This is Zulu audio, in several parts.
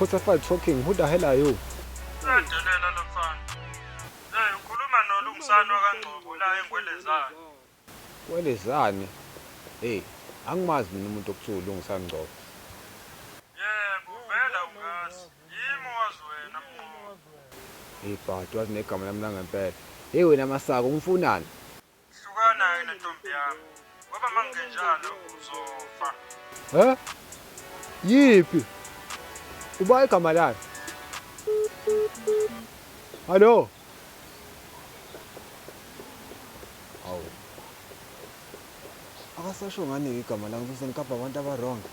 Crucified talking. Who the hell are you? Uyandelela lo mfana. Ukhuluma nolungisana kaNgcobo la eNgwelezane. Kwelezane. Hey, angimazi mina umuntu okuthiwa ulungisana Ngcobo. Yebo, vela ungazi. Yimo wazi wena Mnqobo. Hey, but wazi negama lami langempela. Hey wena Masako umfunani? Hlukana yena ntombi yami. Ngoba mangenjalo uzofa. He? Yipi? Uba igama lani? Hallo? Awu. Akasasho ngani igama lami bese ngikapha abantu abaronga.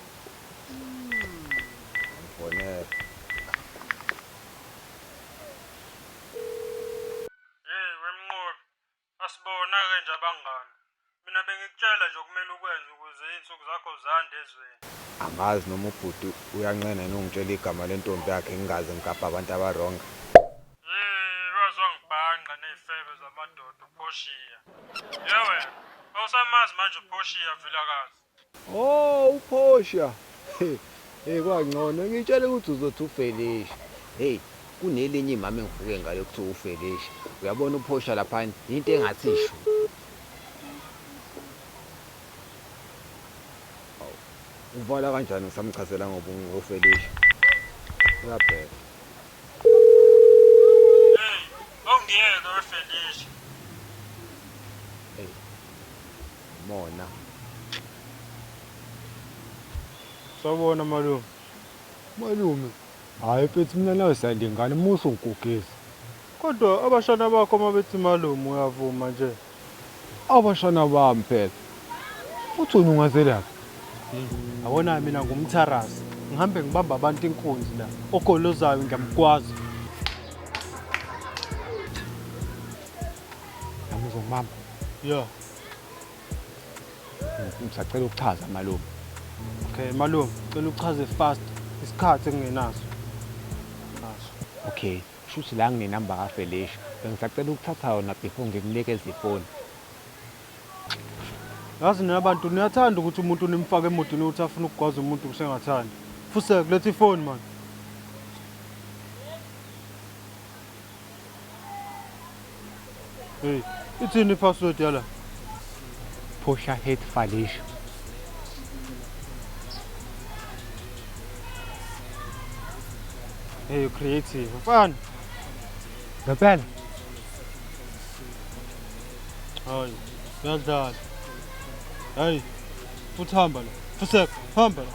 Ngibonela. Wemnqobi. Asibona ke nje abangani. Mina bengikutshela nje okumele ukwenze ukuze insuku zakho zande ezweni. Angazi noma ubhuti uyanqena nongitshela igama lentombi yakhe ngingaze ngikapha abantu abaronga. Wazongibhanqa nezifebe zamadoda uPhoshiya. Yewe, awusamazi manje uPhoshiya Vilakazi. Oh, uPhosha. Hey kwangcono ngitshela ukuthi uzothi uFelish. Hey, kunelinye imama engivuke ngalo kuthiwa uFelish. Uyabona uPhosha lapha into engathi isho. Uvala kanjani ngisamchazela ngoba ungofelish. Uyabheka. Ongiyeke weFelish. Hey. Mona. Sawubona malume. Malume. Hayi mfethu mina nawe siyalingana musu ngigugisa. Kodwa abashana bakho mabethi malume uyavuma nje. Abashana bami phela. Uthi ungazelaphi? Yabona mina ngumtharasi. Ngihambe ngibamba abantu inkunzi la. Ogolozayo ngiyamgwaza. Yamuzwa mama. Yeah. Ngisacela ukuchaza malume. Okay malume, cela uchaze fast isikhathi engenaso. Naso. Okay, shuthi la nginenamba kaFelish. Bengisacela ukuthatha yona before ngikunikeza ifoni. Yazi nabantu niyathanda ukuthi umuntu nimfake emotini uthi afuna ukugwaza umuntu kusengathandi. Fuseke lethe ifoni man. Hey, ithini password yala? Phosha hate Felish. Hey, you creative. Fun. Ngempela. Hayi, yadlala. Hayi, futhi hamba la. Fuseke, hamba la.